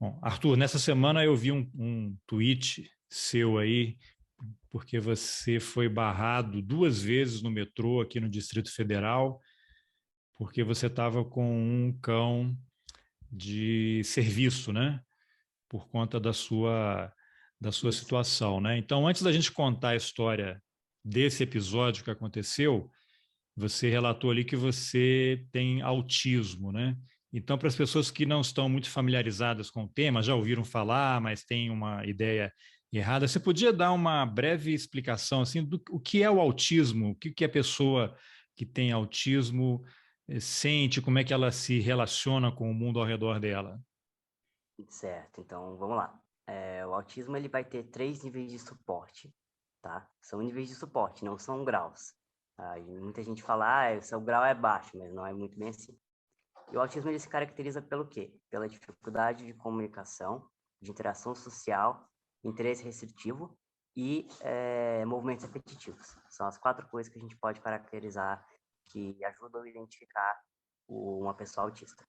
Bom, Arthur, nessa semana eu vi um tweet seu aí, porque você foi barrado 2 vezes no metrô aqui no Distrito Federal, porque você estava com um cão de serviço, né? Por conta da sua Isso. situação, né? Então, antes da gente contar a história desse episódio que aconteceu, você relatou ali que você tem autismo, né? Então, para as pessoas que não estão muito familiarizadas com o tema, já ouviram falar, mas têm uma ideia errada, você podia dar uma breve explicação assim do o que é o autismo, o que a pessoa que tem autismo sente, como é que ela se relaciona com o mundo ao redor dela? Certo, então vamos lá. O autismo ele vai ter 3 níveis de suporte, tá? São níveis de suporte, não são graus. E muita gente fala, o seu grau é baixo, mas não é muito bem assim. E o autismo ele se caracteriza pelo quê? Pela dificuldade de comunicação, de interação social, interesse restritivo e movimentos repetitivos. São as 4 coisas que a gente pode caracterizar que ajudam a identificar uma pessoa autista.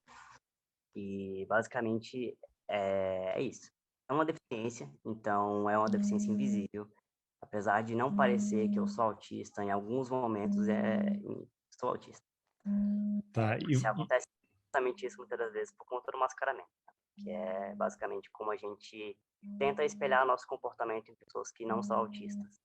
E basicamente é isso. É uma deficiência, então é uma deficiência invisível. Apesar de não parecer que eu sou autista, em alguns momentos sou autista. Tá? Se acontece justamente isso muitas das vezes por conta do mascaramento, que é basicamente como a gente tenta espelhar nosso comportamento em pessoas que não são autistas.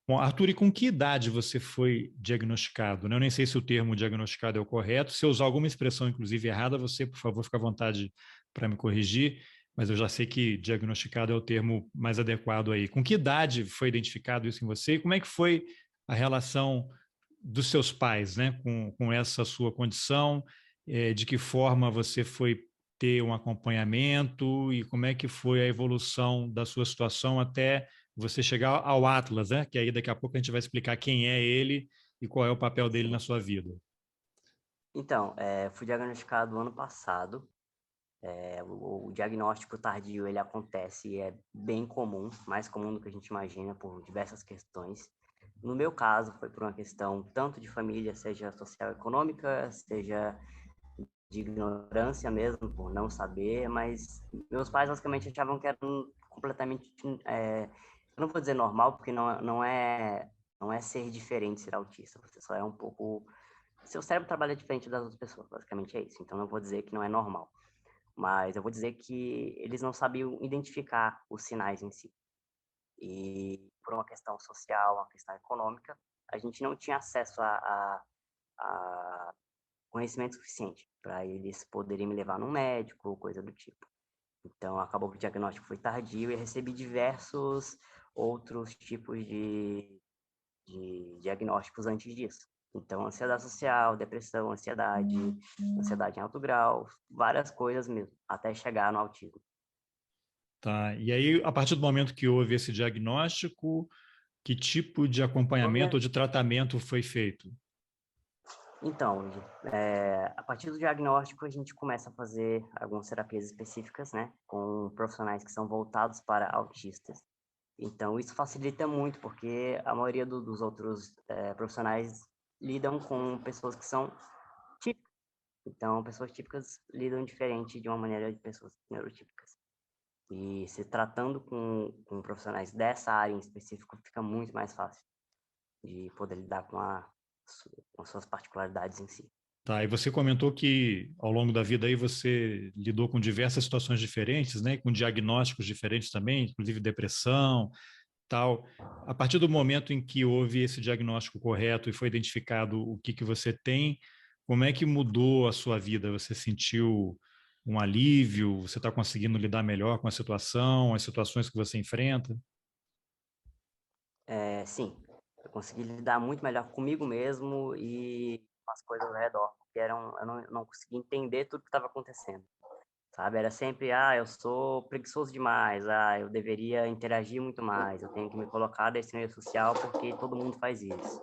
Bom, Arthur, e com que idade você foi diagnosticado, né? Eu nem sei se o termo diagnosticado é o correto. Se eu usar alguma expressão, inclusive, errada, você, por favor, fica à vontade para me corrigir, mas eu já sei que diagnosticado é o termo mais adequado aí. Com que idade foi identificado isso em você e como é que foi a relação dos seus pais, né, com essa sua condição? De que forma você foi ter um acompanhamento e como é que foi a evolução da sua situação até você chegar ao Atlas, né? Que aí daqui a pouco a gente vai explicar quem é ele e qual é o papel dele na Sim. sua vida. Então, fui diagnosticado ano passado. O diagnóstico tardio ele acontece e é bem comum, mais comum do que a gente imagina por diversas questões. No meu caso, foi por uma questão tanto de família, seja social econômica, seja de ignorância mesmo, por não saber, mas meus pais basicamente achavam que era completamente, eu não vou dizer normal, porque não é ser diferente ser autista, você só é um pouco, seu cérebro trabalha diferente das outras pessoas, basicamente é isso, então não vou dizer que não é normal, mas eu vou dizer que eles não sabiam identificar os sinais em si, e por uma questão social, uma questão econômica, a gente não tinha acesso a conhecimento suficiente para eles poderem me levar num médico ou coisa do tipo. Então, acabou que o diagnóstico foi tardio e recebi diversos outros tipos de diagnósticos antes disso. Então, ansiedade social, depressão, ansiedade em alto grau, várias coisas mesmo, até chegar no autismo. Tá? E aí, a partir do momento que houve esse diagnóstico, que tipo de Então, acompanhamento ou de tratamento foi feito? Então, a partir do diagnóstico, a gente começa a fazer algumas terapias específicas, né, com profissionais que são voltados para autistas. Então, isso facilita muito, porque a maioria dos outros profissionais lidam com pessoas que são típicas. Então, pessoas típicas lidam diferente de uma maneira de pessoas neurotípicas. E se tratando com profissionais dessa área em específico, fica muito mais fácil de poder lidar com as suas particularidades em si. Tá, e você comentou que ao longo da vida aí você lidou com diversas situações diferentes, né, com diagnósticos diferentes também, inclusive depressão, tal. A partir do momento em que houve esse diagnóstico correto e foi identificado o que você tem, como é que mudou a sua vida? Você sentiu um alívio? Você está conseguindo lidar melhor com a situação, as situações que você enfrenta? Sim, eu consegui lidar muito melhor comigo mesmo e com as coisas ao redor, porque eu não conseguia entender tudo que estava acontecendo. Sabe? Era sempre, eu sou preguiçoso demais, eu deveria interagir muito mais, eu tenho que me colocar nesse meio social porque todo mundo faz isso.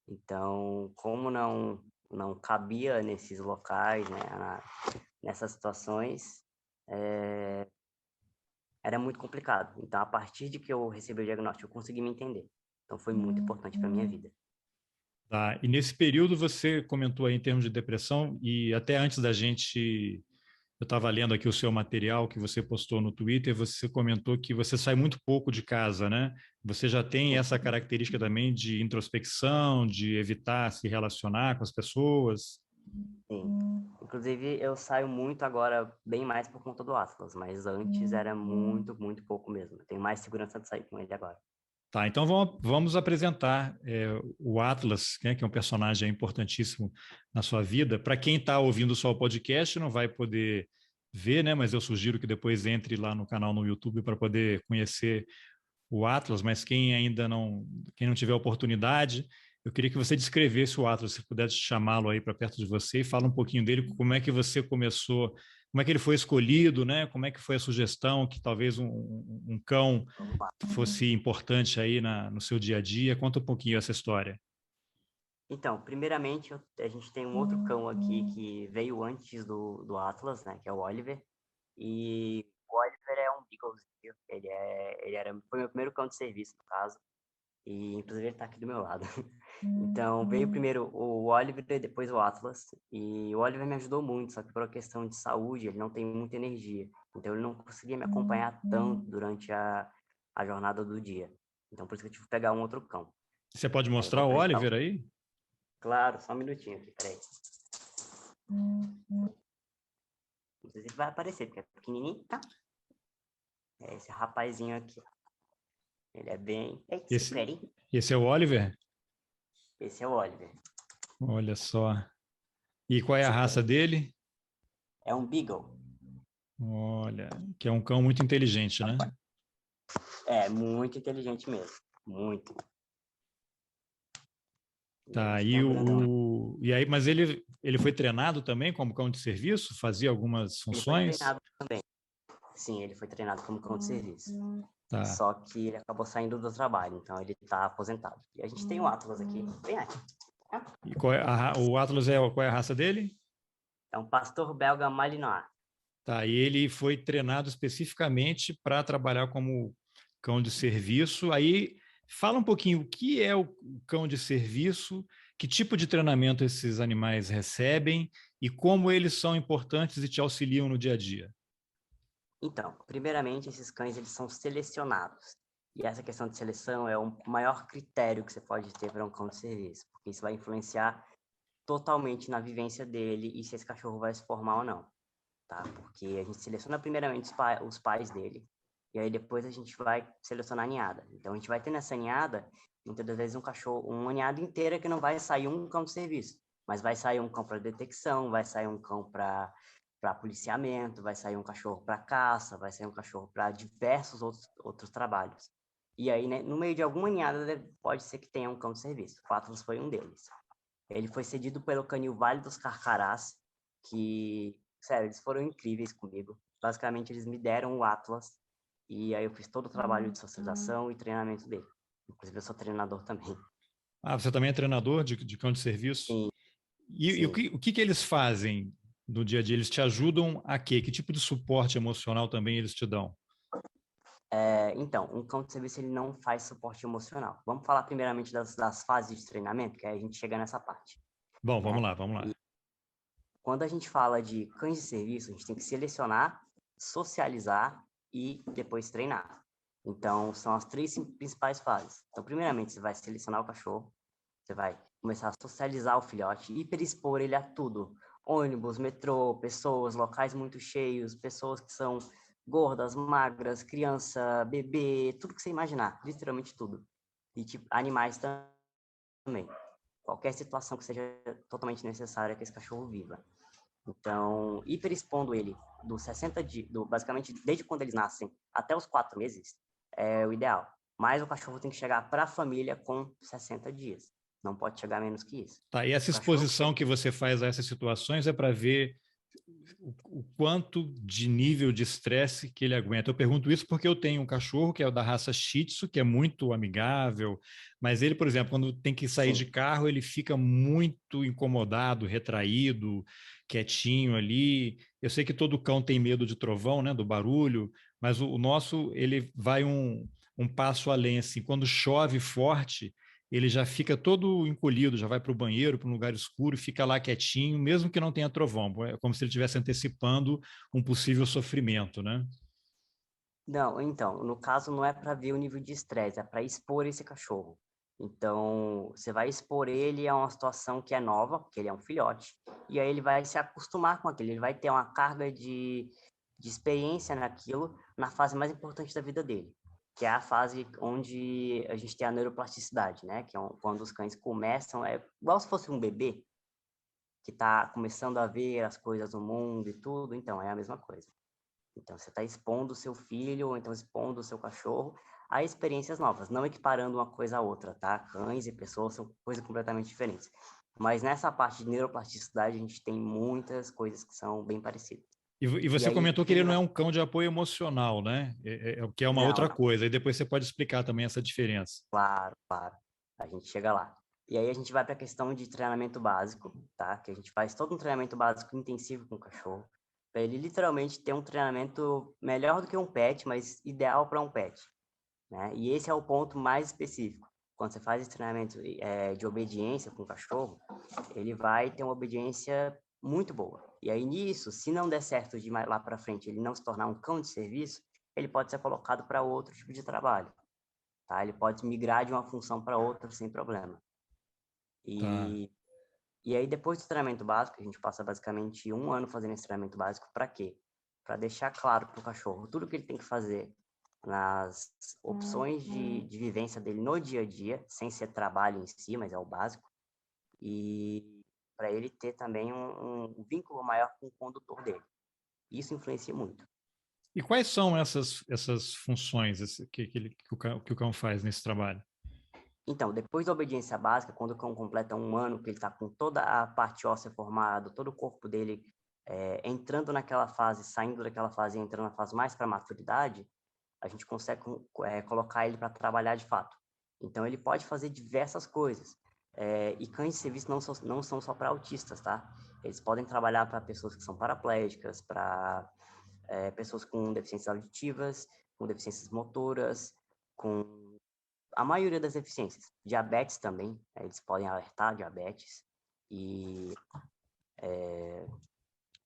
Então, como não cabia nesses locais, né, nessas situações, era muito complicado. Então, a partir de que eu recebi o diagnóstico, eu consegui me entender. Então, foi muito importante para minha vida. Tá. E nesse período você comentou aí em termos de depressão e até antes da gente Eu estava lendo aqui o seu material que você postou no Twitter, você comentou que você sai muito pouco de casa, né? Você já tem essa característica também de introspecção, de evitar se relacionar com as pessoas? Sim. Inclusive, eu saio muito agora, bem mais por conta do Atlas, mas antes era muito, muito pouco mesmo. Eu tenho mais segurança de sair com ele agora. Tá, então vamos apresentar o Atlas, né, que é um personagem importantíssimo na sua vida. Para quem está ouvindo só o podcast, não vai poder ver, né? Mas eu sugiro que depois entre lá no canal no YouTube para poder conhecer o Atlas. Mas quem não tiver oportunidade, eu queria que você descrevesse o Atlas, se pudesse chamá-lo aí para perto de você e fala um pouquinho dele, como é que você começou, como é que ele foi escolhido, né? Como é que foi a sugestão que talvez um cão Vamos lá. fosse importante aí no seu dia a dia. Conta um pouquinho essa história. Então, primeiramente, a gente tem um outro cão aqui que veio antes do Atlas, né? Que é o Oliver. E o Oliver é um Beaglezinho. Foi meu primeiro cão de serviço, no caso. E, inclusive, ele tá aqui do meu lado. Então, veio primeiro o Oliver e depois o Atlas. E o Oliver me ajudou muito, só que por uma questão de saúde, ele não tem muita energia. Então, ele não conseguia me acompanhar tanto durante a jornada do dia. Então, por isso que eu tive que pegar um outro cão. Você pode Aí eu vou mostrar o apresentar. Oliver aí? Claro, só um minutinho aqui, peraí. Não sei se vai aparecer, porque é pequenininho, tá? É esse rapazinho aqui. Ele é bem... Ei, Esse, esse é o Oliver? Esse é o Oliver. Olha só. E qual é a raça Super. dele? É um Beagle. Olha, que é um cão muito inteligente, né? É, muito inteligente mesmo. Muito. E a Tá, gente tem um grandão. e aí, mas ele foi treinado também como cão de serviço? Fazia algumas Ele foi funções? treinado também. Sim, ele foi treinado como cão de serviço. Tá. Só que ele acabou saindo do trabalho, então ele tá aposentado. E a gente tem o Atlas aqui. Vem aqui. E o Atlas qual é a raça dele? É um pastor belga Malinois. Tá, e ele foi treinado especificamente para trabalhar como cão de serviço. Aí fala um pouquinho o que é o cão de serviço, que tipo de treinamento esses animais recebem e como eles são importantes e te auxiliam no dia a dia. Então, primeiramente, esses cães eles são selecionados. E essa questão de seleção é o maior critério que você pode ter para um cão de serviço, porque isso vai influenciar totalmente na vivência dele e se esse cachorro vai se formar ou não, tá? Porque a gente seleciona primeiramente os pais dele, e aí depois a gente vai selecionar a ninhada. Então, a gente vai ter nessa ninhada, muitas das vezes, uma ninhada inteira que não vai sair um cão de serviço, mas vai sair um cão para detecção, vai sair um cão para policiamento, vai sair um cachorro para caça, vai sair um cachorro para diversos outros trabalhos. E aí, né, no meio de alguma ninhada, pode ser que tenha um cão de serviço. O Atlas foi um deles. Ele foi cedido pelo canil Vale dos Carcarás, que, sério, eles foram incríveis comigo. Basicamente, eles me deram o Atlas, e aí eu fiz todo o trabalho de socialização e treinamento dele. Inclusive, eu sou treinador também. Ah, você também é treinador de cão de serviço? Sim, E sim. o que eles fazem no dia a dia? Eles te ajudam a quê? Que tipo de suporte emocional também eles te dão? Então, um cão de serviço ele não faz suporte emocional. Vamos falar primeiramente das fases de treinamento, que aí a gente chega nessa parte, Bom, vamos né? lá, vamos lá. E quando a gente fala de cães de serviço, a gente tem que selecionar, socializar e depois treinar. Então, são as três principais fases. Então, primeiramente, você vai selecionar o cachorro, você vai começar a socializar o filhote, hiperexpor ele a tudo. Ônibus, metrô, pessoas, locais muito cheios, pessoas que são gordas, magras, criança, bebê, tudo que você imaginar, literalmente tudo. E tipo, animais também. Qualquer situação que seja totalmente necessária que esse cachorro viva. Então, hiperexpondo ele dos 60 dias, basicamente desde quando eles nascem até os 4 meses, é o ideal. Mas o cachorro tem que chegar para a família com 60 dias. Não pode chegar menos que isso. Tá, e essa O cachorro exposição que você faz a essas situações é para ver o quanto de nível de estresse que ele aguenta. Eu pergunto isso porque eu tenho um cachorro que é da raça Shih Tzu, que é muito amigável, mas ele, por exemplo, quando tem que sair de Sim. carro, ele fica muito incomodado, retraído, quietinho ali. Eu sei que todo cão tem medo de trovão, né, do barulho, mas o nosso, ele vai um passo além, assim, quando chove forte, ele já fica todo encolhido, já vai para o banheiro, para um lugar escuro, e fica lá quietinho, mesmo que não tenha trovão. É como se ele estivesse antecipando um possível sofrimento, né? Não, então, no caso não é para ver o nível de estresse, é para expor esse cachorro. Então, você vai expor ele a uma situação que é nova, que ele é um filhote, e aí ele vai se acostumar com aquilo, ele vai ter uma carga de experiência naquilo na fase mais importante da vida dele, que é a fase onde a gente tem a neuroplasticidade, né? Que é quando os cães começam, é igual se fosse um bebê que está começando a ver as coisas do mundo e tudo, então é a mesma coisa. Então, você está expondo o seu filho, ou então expondo o seu cachorro a experiências novas, não equiparando uma coisa a outra, tá? Cães e pessoas são coisas completamente diferentes. Mas nessa parte de neuroplasticidade, a gente tem muitas coisas que são bem parecidas. E E você aí, comentou que ele não é um cão de apoio emocional, né? É o que é uma não, outra não, coisa. E depois você pode explicar também essa diferença. claro, claro, a gente chega lá. E aí a gente vai para a questão de treinamento básico, tá? Que a gente faz todo um treinamento básico intensivo com o cachorro, para ele literalmente ter um treinamento melhor do que um pet, mas ideal para um pet. Né? E esse é o ponto mais específico. Quando você faz esse treinamento de obediência com o cachorro, ele vai ter uma obediência muito boa. E aí nisso, se não der certo de lá para frente ele não se tornar um cão de serviço, ele pode ser colocado para outro tipo de trabalho, tá? Ele pode migrar de uma função para outra sem problema. Tá. E, e aí depois do treinamento básico, a gente passa basicamente 1 ano fazendo esse treinamento básico para quê? Para deixar claro para o cachorro tudo que ele tem que fazer nas opções de vivência dele no dia a dia, sem ser trabalho em si, mas é o básico, e para ele ter também um vínculo maior com o condutor dele. Isso influencia muito. E quais são essas funções que o cão faz nesse trabalho? Então, depois da obediência básica, quando o cão completa 1 ano, que ele está com toda a parte óssea formada, todo o corpo dele entrando naquela fase, saindo daquela fase e entrando na fase mais para maturidade, a gente consegue colocar ele para trabalhar de fato. Então, ele pode fazer diversas coisas. E cães de serviço não são só para autistas, tá? Eles podem trabalhar para pessoas que são paraplégicas, para pessoas com deficiências auditivas, com deficiências motoras, com a maioria das deficiências. Diabetes também, eles podem alertar diabetes. E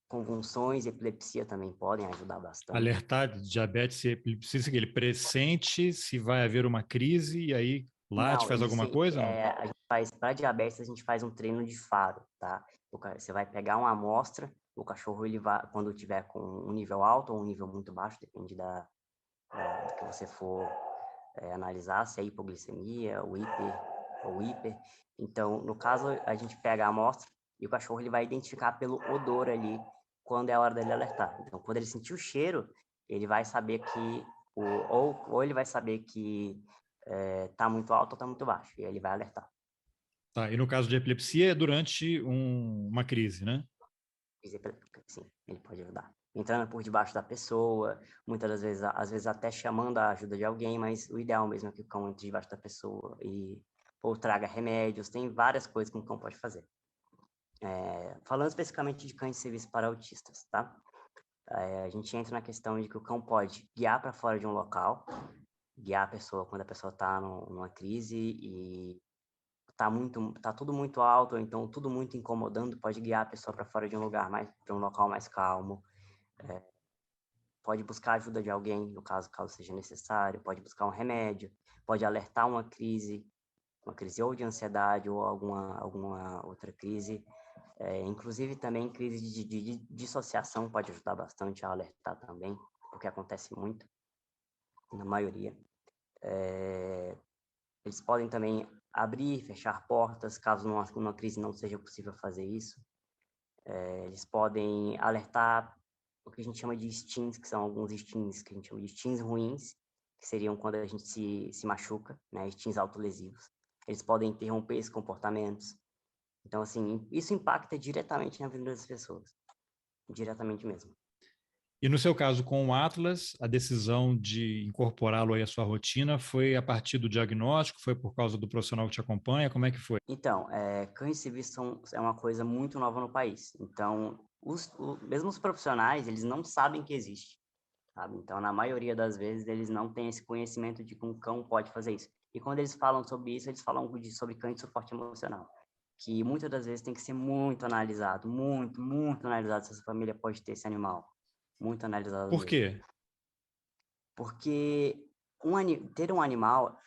convulsões e epilepsia também podem ajudar bastante. Alertar de diabetes, ele precisa que ele pressente se vai haver uma crise e aí late, Não, faz alguma coisa, não? a gente faz, para diabetes, a gente faz um treino de faro, tá? Você vai pegar uma amostra, o cachorro, ele vai, quando tiver com um nível alto ou um nível muito baixo, depende do que você for analisar, se é hipoglicemia, ou hiper. Então, no caso, a gente pega a amostra e o cachorro, ele vai identificar pelo odor ali, quando é a hora dele alertar. Então, quando ele sentir o cheiro, ele vai saber que, ou ele vai saber que tá muito alto ou tá muito baixo, e aí ele vai alertar. Tá, e no caso de epilepsia é durante uma crise, né? Sim, ele pode ajudar. Entrando por debaixo da pessoa, muitas das vezes, às vezes até chamando a ajuda de alguém, mas o ideal mesmo é que o cão entre debaixo da pessoa ou traga remédios, tem várias coisas que um cão pode fazer. Falando especificamente de cães de serviço para autistas, tá? A gente entra na questão de que o cão pode guiar para fora de um local, guiar a pessoa quando a pessoa está numa crise e tá tudo muito alto, ou então tudo muito incomodando, pode guiar a pessoa para fora de um lugar para um local mais calmo. Pode buscar ajuda de alguém, no caso seja necessário, pode buscar um remédio, pode alertar uma crise ou de ansiedade ou alguma outra crise. Inclusive também crise de dissociação pode ajudar bastante a alertar também, porque acontece muito, na maioria. Eles podem também abrir e fechar portas, caso numa crise não seja possível fazer isso. Eles podem alertar o que a gente chama de stings, que são alguns stings que a gente chama de stings ruins, que seriam quando a gente se machuca, né, stings autolesivos. Eles podem interromper esses comportamentos. Então, assim, isso impacta diretamente na vida das pessoas, diretamente mesmo. E no seu caso, com o Atlas, a decisão de incorporá-lo aí à sua rotina foi a partir do diagnóstico, foi por causa do profissional que te acompanha? Como é que foi? Então, cães civis é uma coisa muito nova no país. Então, mesmo os profissionais, eles não sabem que existe, sabe? Então, na maioria das vezes, eles não têm esse conhecimento de que um cão pode fazer isso. E quando eles falam sobre isso, eles falam sobre cães de suporte emocional, que muitas das vezes tem que ser muito analisado, muito analisado se essa família pode ter esse animal. Muito analisado Por mesmo. quê? Porque ter um animal,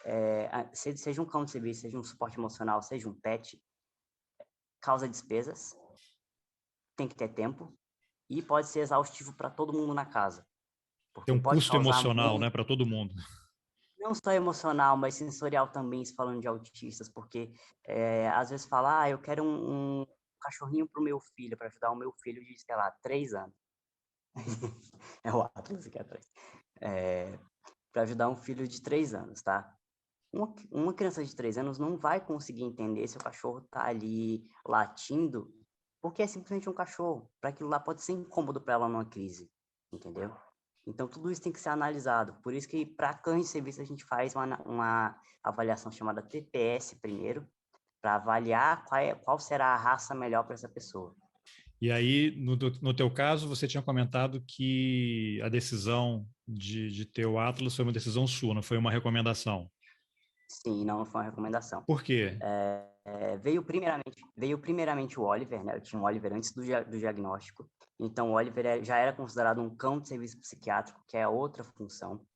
seja um cão de serviço, seja um suporte emocional, seja um pet, causa despesas, tem que ter tempo e pode ser exaustivo para todo mundo na casa. Tem Porque um pode custo causar emocional, muito, né, para todo mundo. não só emocional, mas sensorial também, se falando de autistas, porque às vezes fala, eu quero um cachorrinho para o meu filho, para ajudar o meu filho de, sei lá, 3 anos. É o Atlas que é atrás. Para ajudar um filho de 3 anos, tá? Uma criança de 3 anos não vai conseguir entender se o cachorro tá ali latindo, porque é simplesmente um cachorro. Para aquilo lá pode ser incômodo para ela numa crise, entendeu? Então, tudo isso tem que ser analisado. Por isso que, para cães de serviço, a gente faz uma avaliação chamada TPS primeiro, para avaliar qual será a raça melhor para essa pessoa. E aí, no teu caso, você tinha comentado que a decisão de ter o Atlas foi uma decisão sua, não foi uma recomendação. Sim, não foi uma recomendação. Por quê? Veio primeiramente o Oliver, né? Eu tinha um Oliver antes do diagnóstico. Então, o Oliver já era considerado um cão de serviço psiquiátrico, que é outra função,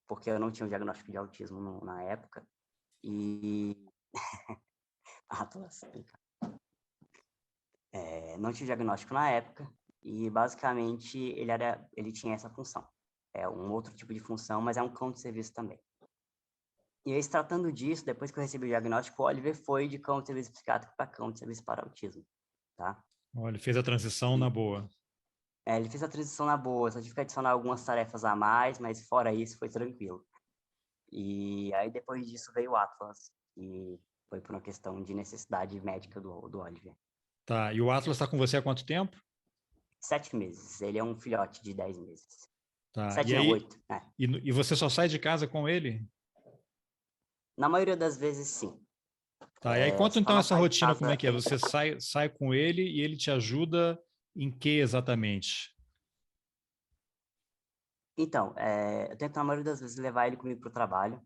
porque eu não tinha o diagnóstico de autismo na época. E... Atlas, não tinha o diagnóstico na época, e basicamente ele tinha essa função. É um outro tipo de função, mas é um cão de serviço também. E aí, se tratando disso, depois que eu recebi o diagnóstico, o Oliver foi de cão de serviço psiquiátrico para cão de serviço para autismo, tá? Olha, fez a transição na E, boa. ele fez a transição na boa, só tive que adicionar algumas tarefas a mais, mas fora isso foi tranquilo. E aí depois disso veio o Atlas, e foi por uma questão de necessidade médica do Oliver. Tá, e o Atlas está com você há quanto tempo? 7 meses, ele é um filhote de 10 meses. Tá, e 7 não, aí, 8, né? e você só sai de casa com ele? Na maioria das vezes, sim. Tá, e aí conta Se então falar essa sair de rotina, como é casa, que é? Você sai com ele e ele te ajuda em que exatamente? então, eu tento na maioria das vezes levar ele comigo para o trabalho,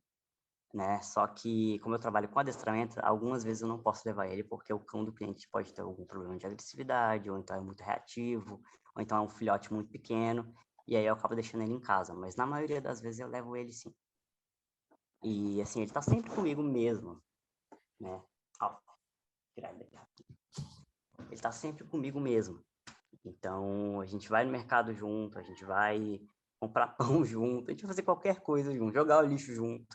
né? Só que, como eu trabalho com adestramento, algumas vezes eu não posso levar ele porque o cão do cliente pode ter algum problema de agressividade, ou então é muito reativo, ou então é um filhote muito pequeno, e aí eu acabo deixando ele em casa. Mas na maioria das vezes eu levo ele sim. E assim, ele tá sempre comigo mesmo, né? Ó, tirar ele daqui. Ele tá sempre comigo mesmo. Então, a gente vai no mercado junto, a gente vai comprar pão junto, a gente vai fazer qualquer coisa junto, jogar o lixo junto,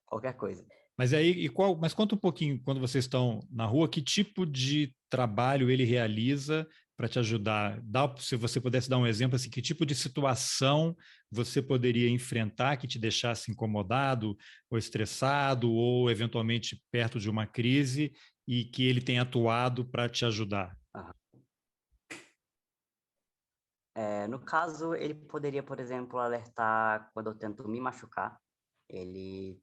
qualquer coisa. Mas aí, mas conta um pouquinho, quando vocês estão na rua, que tipo de trabalho ele realiza para te ajudar? Se você pudesse dar um exemplo, assim, que tipo de situação você poderia enfrentar que te deixasse incomodado ou estressado ou eventualmente perto de uma crise e que ele tem atuado para te ajudar? No caso, ele poderia, por exemplo, alertar quando eu tento me machucar. Ele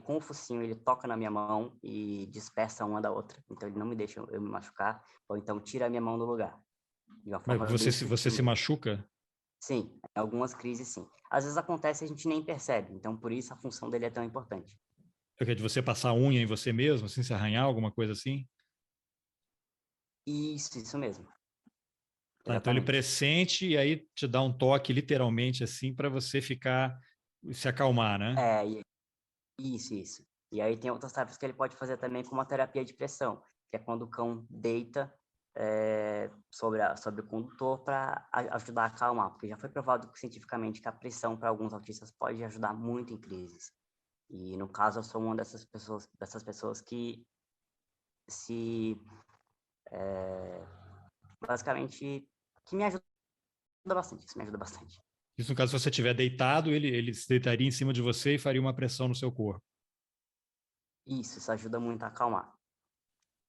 com o focinho, ele toca na minha mão e dispersa uma da outra. Então, ele não me deixa eu me machucar. Ou então, tira a minha mão do lugar. De uma Mas forma você, bem você sutil se mesmo. machuca? Sim, em algumas crises, sim. Às vezes acontece e a gente nem percebe. Então, por isso, a função dele é tão importante. É que é de você passar a unha em você mesmo, assim, se arranhar, alguma coisa assim? Isso mesmo. Tá, então ele Exatamente. pressente e aí te dá um toque literalmente assim para você ficar se acalmar, né? É, isso. E aí tem outras tarefas que ele pode fazer também, como a terapia de pressão, que é quando o cão deita sobre o condutor para ajudar a acalmar, porque já foi provado cientificamente que a pressão para alguns autistas pode ajudar muito em crises. E no caso eu sou uma dessas pessoas que se basicamente que me ajuda bastante, isso me ajuda bastante. Isso no caso, se você estiver deitado, ele se deitaria em cima de você e faria uma pressão no seu corpo. Isso ajuda muito a acalmar.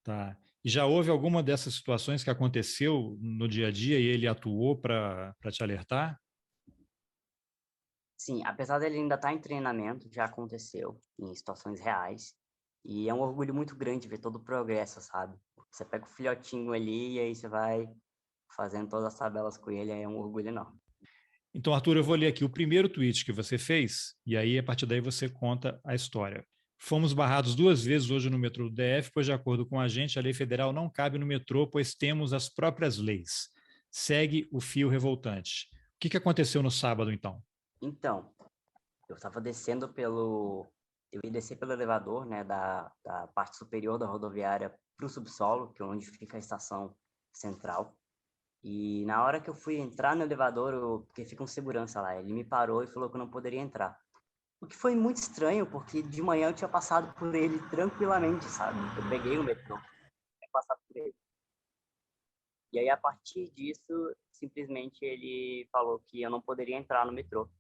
Tá. E já houve alguma dessas situações que aconteceu no dia a dia e ele atuou para te alertar? Sim, apesar dele ainda estar em treinamento, já aconteceu em situações reais. E é um orgulho muito grande ver todo o progresso, sabe? Você pega o filhotinho ali e aí você vai fazendo todas as tabelas com ele, aí é um orgulho enorme. Então, Arthur, eu vou ler aqui o primeiro tweet que você fez e aí a partir daí você conta a história. Fomos barrados 2 vezes hoje no metrô do DF, pois, de acordo com a gente, a lei federal não cabe no metrô, pois temos as próprias leis. Segue o fio revoltante. O que aconteceu no sábado, então? Então, eu estava descendo pelo... Eu ia descer pelo elevador, né, da parte superior da rodoviária para o subsolo, que é onde fica a estação central. E na hora que eu fui entrar no elevador, porque fica um segurança lá, ele me parou e falou que eu não poderia entrar. O que foi muito estranho, porque de manhã eu tinha passado por ele tranquilamente, sabe? Eu peguei o metrô, tinha passado por ele. E aí, a partir disso, simplesmente ele falou que eu não poderia entrar no metrô,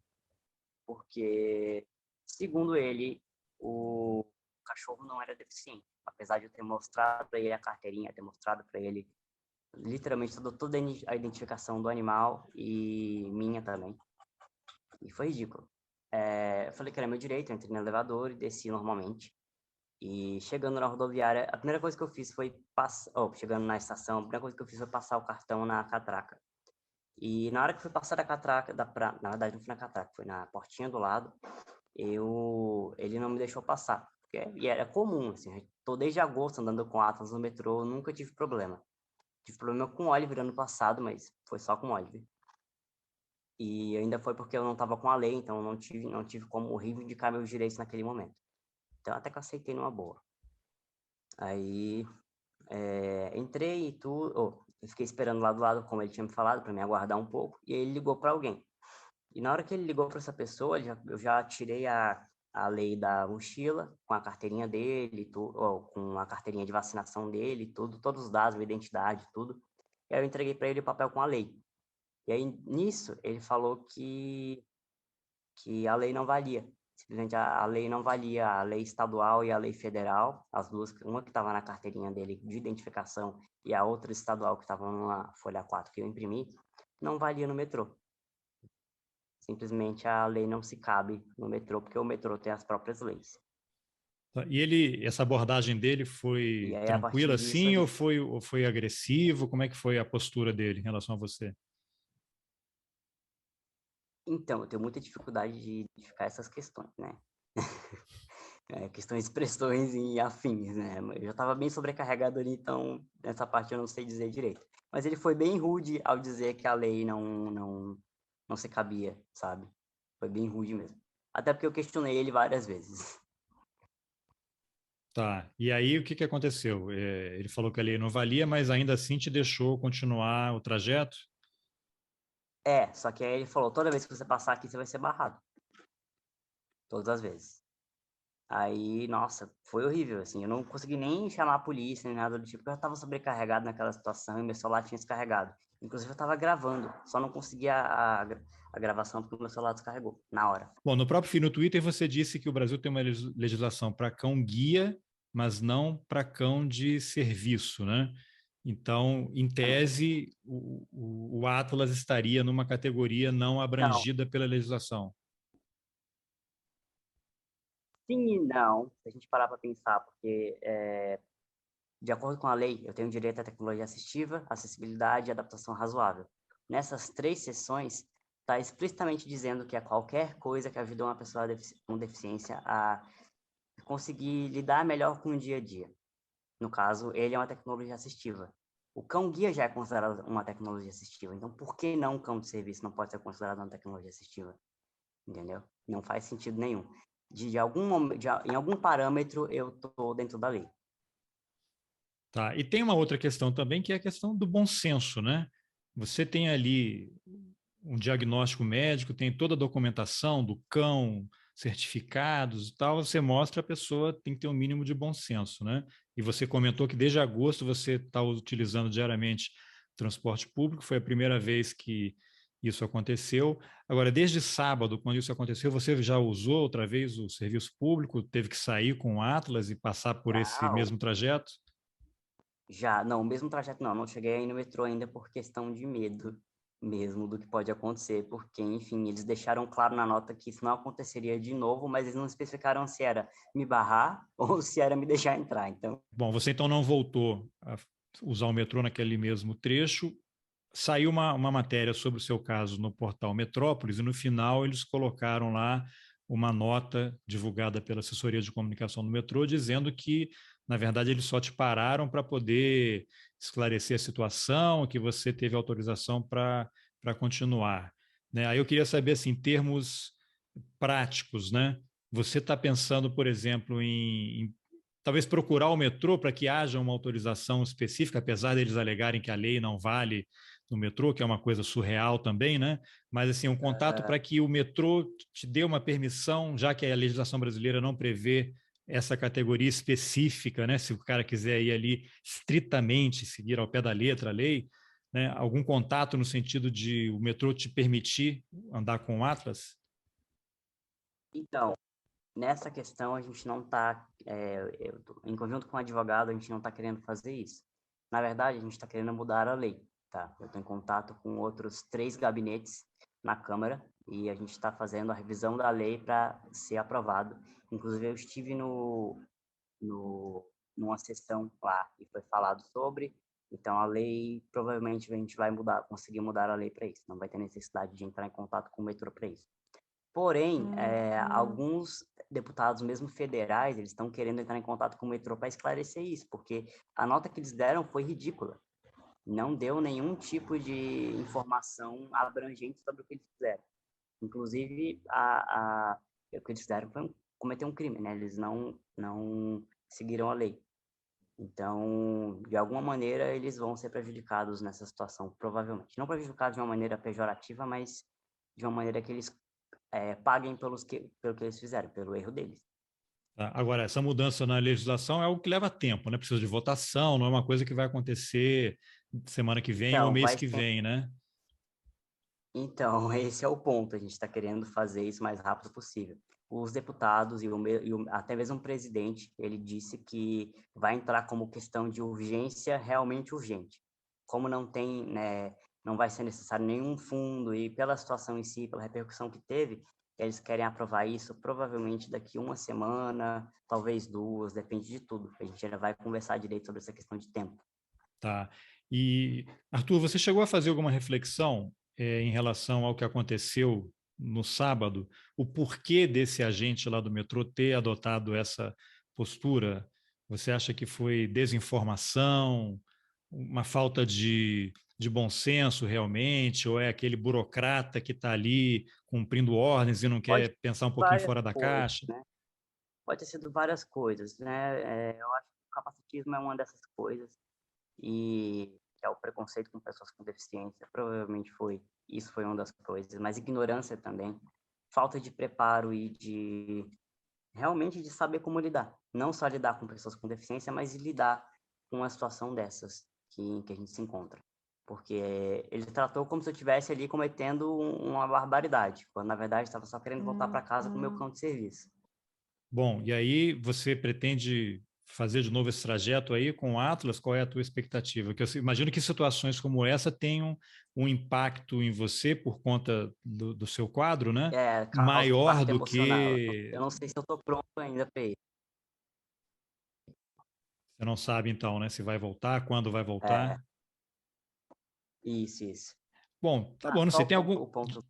porque, segundo ele, o cachorro não era deficiente. Apesar de eu ter mostrado para ele a carteirinha, ter mostrado para ele literalmente toda a identificação do animal e minha também. E foi ridículo. Eu falei que era meu direito, eu entrei no elevador e desci normalmente. E chegando na rodoviária, a primeira coisa que eu fiz foi chegando na estação, a primeira coisa que eu fiz foi passar o cartão na catraca. E na hora que fui passar da catraca, na verdade não foi na catraca, foi na portinha do lado, ele não me deixou passar. E era comum, assim, eu tô desde agosto andando com Atlas no metrô, nunca tive problema. Tive problema com o Oliver ano passado, mas foi só com o Oliver. E ainda foi porque eu não estava com a lei, então não tive como reivindicar meus direitos naquele momento. Então até que eu aceitei numa boa. Aí entrei e tudo, eu fiquei esperando lá do lado, como ele tinha me falado, para me aguardar um pouco, e aí ele ligou para alguém. E na hora que ele ligou para essa pessoa, eu já tirei a lei da mochila, com a carteirinha dele, com a carteirinha de vacinação dele, tudo, todos os dados, a identidade, tudo. E aí eu entreguei para ele o papel com a lei. E aí, nisso, ele falou que a lei não valia. Simplesmente a lei não valia, a lei estadual e a lei federal, as duas, uma que estava na carteirinha dele de identificação e a outra estadual que estava numa folha 4 que eu imprimi, não valia no metrô. Simplesmente a lei não se cabe no metrô, porque o metrô tem as próprias leis. E essa abordagem dele E foi aí, a tranquila partir disso, assim ou foi agressivo? Como é que foi a postura dele em relação a você? Então, eu tenho muita dificuldade de identificar essas questões, né? Questões, expressões e afins, né? Eu já estava bem sobrecarregado ali, então nessa parte eu não sei dizer direito. Mas ele foi bem rude ao dizer que a lei não se cabia, sabe? Foi bem rude mesmo. Até porque eu questionei ele várias vezes. Tá. E aí o que aconteceu? Ele falou que a lei não valia, mas ainda assim te deixou continuar o trajeto? Só que aí ele falou, toda vez que você passar aqui, você vai ser barrado. Todas as vezes. Aí, nossa, foi horrível, assim, eu não consegui nem chamar a polícia, nem nada do tipo, porque eu estava sobrecarregado naquela situação e meu celular tinha descarregado. Inclusive, eu estava gravando, só não consegui a gravação porque o meu celular descarregou, na hora. Bom, no próprio fim no Twitter você disse que o Brasil tem uma legislação para cão-guia, mas não para cão de serviço, né? Então, em tese, o Atlas estaria numa categoria não Não, abrangida pela legislação. sim e não, se a gente parar para pensar, porque, de acordo com a lei, eu tenho direito à tecnologia assistiva, acessibilidade e adaptação razoável. Nessas 3 seções, está explicitamente dizendo que é qualquer coisa que ajude uma pessoa com deficiência a conseguir lidar melhor com o dia a dia. No caso, ele é uma tecnologia assistiva. O cão-guia já é considerado uma tecnologia assistiva, então por que não o cão de serviço não pode ser considerado uma tecnologia assistiva? Entendeu? Não faz sentido nenhum. Em algum parâmetro, eu estou dentro da lei. Tá? E tem uma outra questão também, que é a questão do bom senso, né? Você tem ali um diagnóstico médico, tem toda a documentação do cão, certificados e tal, você mostra a pessoa tem que ter um mínimo de bom senso, né? E você comentou que desde agosto você está utilizando diariamente transporte público, foi a primeira vez que isso aconteceu. Agora, desde sábado, quando isso aconteceu, você já usou outra vez o serviço público, teve que sair com o Atlas e passar por esse Já, mesmo trajeto? não, o mesmo trajeto não cheguei aí no metrô ainda por questão de medo mesmo do que pode acontecer, porque, enfim, eles deixaram claro na nota que isso não aconteceria de novo, mas eles não especificaram se era me barrar ou se era me deixar entrar, então... Bom, você então não voltou a usar o metrô naquele mesmo trecho. Saiu uma matéria sobre o seu caso no portal Metrópolis e no final eles colocaram lá uma nota divulgada pela assessoria de comunicação do metrô dizendo que, na verdade, eles só te pararam para poder esclarecer a situação, que você teve autorização para continuar. Né? Aí eu queria saber, assim, em termos práticos, né? Você está pensando, por exemplo, em talvez procurar o metrô para que haja uma autorização específica, apesar deles alegarem que a lei não vale no metrô, que é uma coisa surreal também, né? Mas assim, um contato para que o metrô te dê uma permissão, já que a legislação brasileira não prevê essa categoria específica, né? Se o cara quiser ir ali estritamente seguir ao pé da letra a lei, né? Algum contato no sentido de o metrô te permitir andar com o Atlas? Então, nessa questão, a gente não está, em conjunto com o advogado, a gente não está querendo fazer isso. Na verdade, a gente está querendo mudar a lei, tá? Eu estou em contato com outros 3 gabinetes na Câmara e a gente está fazendo a revisão da lei para ser aprovado. Inclusive, eu estive numa sessão lá e foi falado sobre. Então, a lei, provavelmente, a gente vai conseguir mudar a lei para isso. Não vai ter necessidade de entrar em contato com o metrô para isso. Porém, alguns deputados, mesmo federais, eles estão querendo entrar em contato com o metrô para esclarecer isso, porque a nota que eles deram foi ridícula. Não deu nenhum tipo de informação abrangente sobre o que eles fizeram. Inclusive, o que eles fizeram foi cometer um crime, né? Eles não seguiram a lei. Então, de alguma maneira, eles vão ser prejudicados nessa situação, provavelmente. Não prejudicados de uma maneira pejorativa, mas de uma maneira que eles paguem pelo que eles fizeram, pelo erro deles. Tá? Agora, essa mudança na legislação é algo que leva tempo, né? Precisa de votação, não é uma coisa que vai acontecer semana que vem ou Então, mês que vem, né? então, esse é o ponto. A gente está querendo fazer isso o mais rápido possível. Os deputados até mesmo o presidente, ele disse que vai entrar como questão de urgência realmente urgente. Como não tem, né, não vai ser necessário nenhum fundo e pela situação em si, pela repercussão que teve, eles querem aprovar isso provavelmente daqui uma semana, talvez 2, depende de tudo. A gente ainda vai conversar direito sobre essa questão de tempo. Tá. E, Arthur, você chegou a fazer alguma reflexão em relação ao que aconteceu no sábado? O porquê desse agente lá do metrô ter adotado essa postura? Você acha que foi desinformação, uma falta de bom senso realmente, ou é aquele burocrata que está ali cumprindo ordens e não Pode quer pensar um ter pouquinho várias fora da coisas, caixa? né? Pode ter sido várias coisas, né? Eu acho que o capacitismo é uma dessas coisas e que é o preconceito com pessoas com deficiência, provavelmente isso foi uma das coisas, mas ignorância também, falta de preparo e de realmente de saber como lidar, não só lidar com pessoas com deficiência, mas de lidar com uma situação dessas que a gente se encontra. Porque ele tratou como se eu estivesse ali cometendo uma barbaridade, quando na verdade estava só querendo voltar para casa com o meu cão de serviço. Bom, e aí você pretende fazer de novo esse trajeto aí com o Atlas? Qual é a tua expectativa? Porque eu imagino que situações como essa tenham um impacto em você por conta do seu quadro, né? Causa Maior impacto do emocional. que Eu não sei se eu tô pronto ainda para isso. você não sabe então, né? Se vai voltar, quando vai É, voltar. isso. Bom, tá Ah, bom, não só sei, o tem ponto, algum. o ponto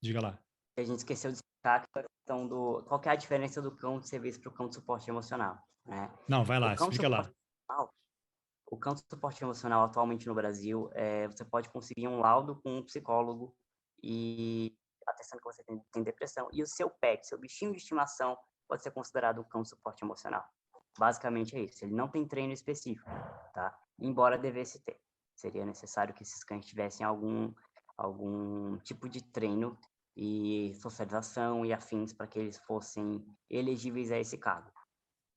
Diga lá. que a gente esqueceu de explicar, que foi a questão qual que é a diferença do cão de serviço para o cão de suporte emocional, né? Não, vai O lá, cão de explica suporte lá. emocional, o cão de suporte emocional atualmente no Brasil, você pode conseguir um laudo com um psicólogo e atestando que você tem depressão. E o seu pet, seu bichinho de estimação, pode ser considerado um cão de suporte emocional. Basicamente é isso. Ele não tem treino específico, tá? Embora devesse ter. Seria necessário que esses cães tivessem algum tipo de treino e socialização e afins para que eles fossem elegíveis a esse cargo.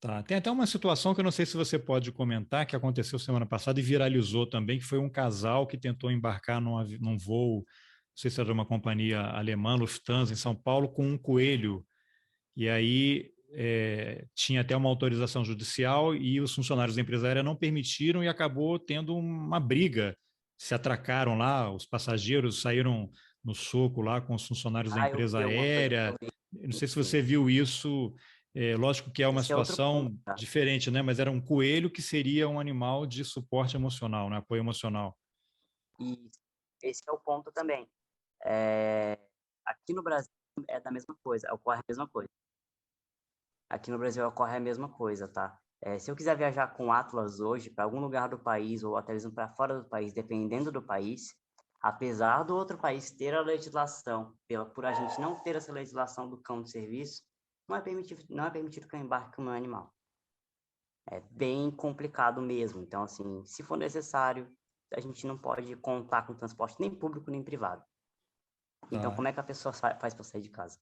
Tá. Tem até uma situação que eu não sei se você pode comentar, que aconteceu semana passada e viralizou também, que foi um casal que tentou embarcar num voo, não sei se era uma companhia alemã, Lufthansa, em São Paulo, com um coelho. E aí tinha até uma autorização judicial e os funcionários da empresa aérea não permitiram e acabou tendo uma briga. Se atracaram lá, os passageiros saíram no soco lá com os funcionários da Eu empresa vi alguma coisa aérea. sobre Eu não sei se isso, sim. você viu isso. Lógico que é uma Esse é outro ponto, situação tá? diferente, né? Mas era um coelho que seria um animal de suporte emocional, né? Apoio emocional. E esse é o ponto também. É, aqui no Brasil, é da mesma coisa, ocorre a mesma coisa. Aqui no Brasil ocorre a mesma coisa, tá? Se eu quiser viajar com Atlas hoje para algum lugar do país ou até mesmo para fora do país, dependendo do país, apesar do outro país ter a legislação, por a gente não ter essa legislação do cão de serviço, não é permitido que eu embarque com o meu animal. É bem complicado mesmo. Então, assim, se for necessário, a gente não pode contar com transporte nem público nem privado. Então, Tá? como é que a pessoa faz para sair de casa?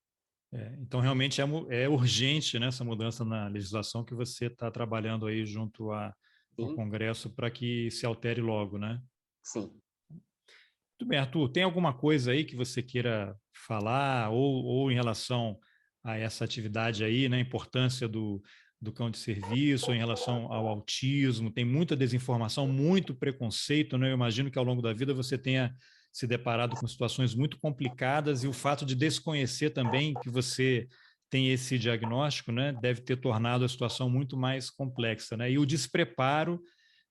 Então, realmente é urgente, né, essa mudança na legislação que você está trabalhando aí junto ao Sim, Congresso para que se altere logo, né? sim. Muito bem, Arthur, tem alguma coisa aí que você queira falar ou em relação a essa atividade aí, né, a importância do cão de serviço, ou em relação ao autismo? Tem muita desinformação, muito preconceito, né? Eu imagino que ao longo da vida você tenha se deparado com situações muito complicadas e o fato de desconhecer também que você tem esse diagnóstico, né, deve ter tornado a situação muito mais complexa, né? E o despreparo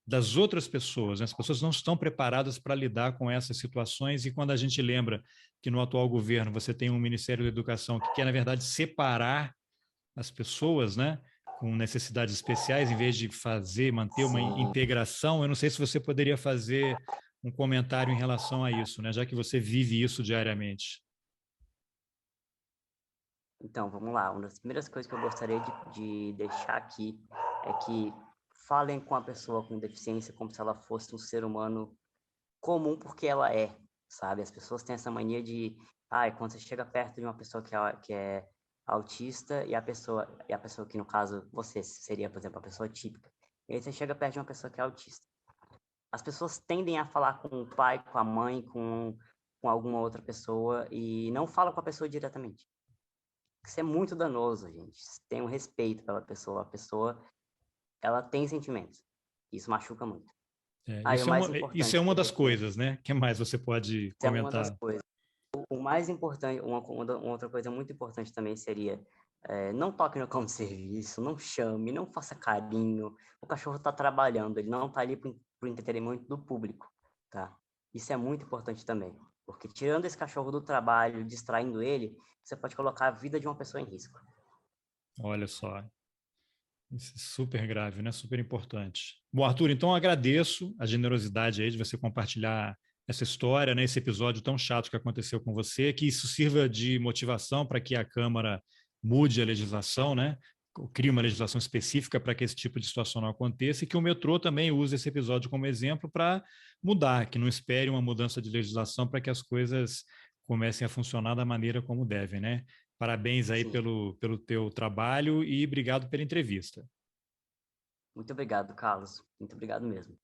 das outras pessoas, né? As pessoas não estão preparadas para lidar com essas situações e quando a gente lembra que no atual governo você tem um Ministério da Educação que quer, na verdade, separar as pessoas, né, com necessidades especiais, em vez de manter uma Sim. integração, eu não sei se você poderia fazer um comentário em relação a isso, né, já que você vive isso diariamente. Então, vamos lá. Uma das primeiras coisas que eu gostaria de deixar aqui é que falem com a pessoa com deficiência como se ela fosse um ser humano comum, porque ela é, sabe? As pessoas têm essa mania de, quando você chega perto de uma pessoa que é autista e a pessoa que, no caso, você seria, por exemplo, a pessoa típica. E aí você chega perto de uma pessoa que é autista. As pessoas tendem a falar com o pai, com a mãe, com alguma outra pessoa e não falam com a pessoa diretamente. Isso é muito danoso, gente. Tem um respeito pela pessoa. A pessoa, ela tem sentimentos. Isso machuca muito. E o mais Isso é importante uma que das é, coisas, né? O que mais você pode isso é uma das comentar? coisas. O mais importante, uma outra coisa muito importante também seria não toque no cão de serviço, não chame, não faça carinho. O cachorro está trabalhando, ele não está ali para o entretenimento do público, tá? Isso é muito importante também, porque tirando esse cachorro do trabalho, distraindo ele, você pode colocar a vida de uma pessoa em risco. Olha só, isso é super grave, né? Super importante. Bom, Arthur, então eu agradeço a generosidade aí de você compartilhar essa história, né? Esse episódio tão chato que aconteceu com você, que isso sirva de motivação para que a Câmara mude a legislação, né? Crie uma legislação específica para que esse tipo de situação não aconteça e que o metrô também use esse episódio como exemplo para mudar, que não espere uma mudança de legislação para que as coisas comecem a funcionar da maneira como devem, né? Parabéns aí Sim. pelo teu trabalho e obrigado pela entrevista. Muito obrigado, Carlos. Muito obrigado mesmo.